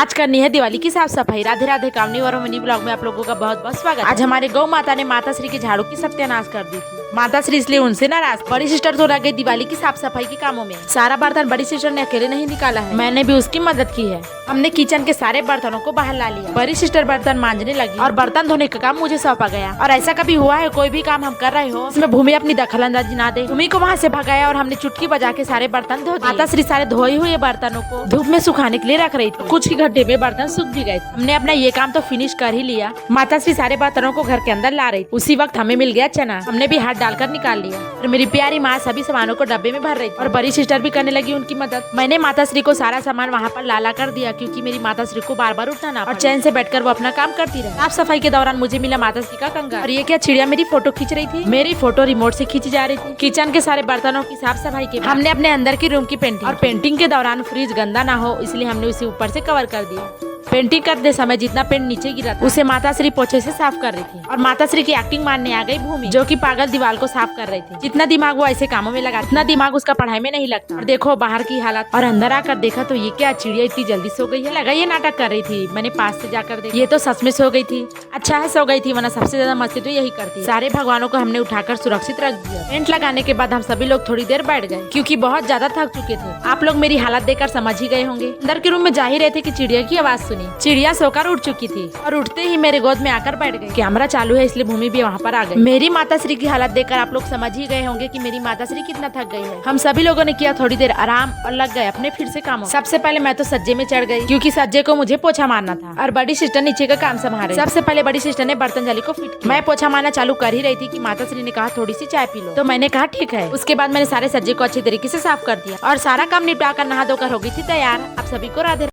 आज करनी है दिवाली की साफ सफाई। राधे राधे कामनी और मिनी ब्लॉग में आप लोगों का बहुत बहुत स्वागत। आज हमारे गौ माता ने माता श्री की झाड़ू की सत्यानाश कर दी थी। माता श्री इसलिए उनसे नाराज। बड़ी सिस्टर तो लगे दिवाली की साफ सफाई के कामों में। सारा बर्तन बड़ी सिस्टर ने अकेले नहीं निकाला है, मैंने भी उसकी मदद की है। हमने किचन के सारे बर्तनों को बाहर ला लिया। बड़ी सिस्टर बर्तन मांजने लगी और बर्तन धोने का काम मुझे सौंपा गया। और ऐसा कभी हुआ है कोई भी काम हम कर रहे हो इसमें भूमि अपनी दखल अंदाजी ना दे। भूमि को वहाँ से भगाया और हमने चुटकी बजा के सारे बर्तन धो दिए। माता श्री सारे धोए हुए बर्तनों को धूप में सुखाने के लिए रख रही थी। कुछ ही घंटे में बर्तन सूख भी गए। हमने अपना ये काम तो फिनिश कर ही लिया। माता श्री सारे बर्तनों को घर के अंदर ला रही थी। उसी वक्त हमें मिल गया चना, हमने भी हाथ डालकर निकाल लिया। और मेरी प्यारी माँ सभी सामानों को डब्बे में भर रही थी और बड़ी सिस्टर भी करने लगी उनकी मदद। मैंने माता श्री को सारा सामान वहाँ पर लाला कर दिया, क्योंकि मेरी माता श्री को बार बार उठना ना और चैन से बैठकर वो अपना काम करती रहे। साफ सफाई के दौरान मुझे मिला माता श्री का कंगा। और ये क्या चिड़िया मेरी फोटो खींच रही थी। मेरी फोटो रिमोट से खींची जा रही थी। किचन के सारे बर्तनों की साफ सफाई के बाद हमने अपने अंदर की रूम की पेंटिंग और पेंटिंग के दौरान फ्रिज गंदा ना हो इसलिए हमने उसे ऊपर से कवर कर दिया। पेंटिंग करते समय जितना पेंट नीचे गिरा था उसे माता श्री पोछे से साफ कर रही थी। और माता श्री की एक्टिंग मारने आ गई भूमि, जो कि पागल दीवार को साफ कर रही थी। जितना दिमाग वो ऐसे कामों में लगा उतना दिमाग उसका पढ़ाई में नहीं लगता। और देखो बाहर की हालत। और अंदर आकर देखा तो ये क्या चिड़िया इतनी जल्दी सो गई है। लगा ये नाटक कर रही थी। मैंने पास से जाकर देखा, ये तो सच में सो गई थी। अच्छा है सो गई थी, वरना सबसे ज्यादा मस्ती तो यही करती। सारे भगवानों को हमने उठाकर सुरक्षित रख दिया। टेंट लगाने के बाद हम सभी लोग थोड़ी देर बैठ गए, क्योंकि बहुत ज्यादा थक चुके थे। आप लोग मेरी हालत देखकर समझ ही गए होंगे। अंदर के रूम में जा ही रहे थे कि चिड़िया की आवाज सुनी। चिड़िया सोकर उठ चुकी थी और उठते ही मेरे गोद में आकर बैठ गई। कैमरा चालू है इसलिए भूमि भी वहाँ पर आ गई। मेरी माता श्री की हालत देखकर आप लोग समझ ही गए होंगे कि मेरी माता श्री कितना थक गई है। हम सभी लोगों ने किया थोड़ी देर आराम और लग गए अपने फिर से कामों। सबसे पहले मैं तो सज्जे में चढ़ गई, क्योंकि सज्जे को मुझे पोछा मारना था और बड़ी सिस्टर नीचे का काम संभाल। सबसे पहले बड़ी सिस्टर ने बर्तन जाली को फिट किया। मैं पोछा मारना चालू कर ही रही थी कि माता श्री ने कहा थोड़ी सी चाय पी लो, तो मैंने कहा ठीक है। उसके बाद मैंने सारे सज्जे को अच्छी तरीके से साफ कर दिया और सारा काम निपटा कर नहा धोकर हो गई थी तैयार। आप सभी को राधे।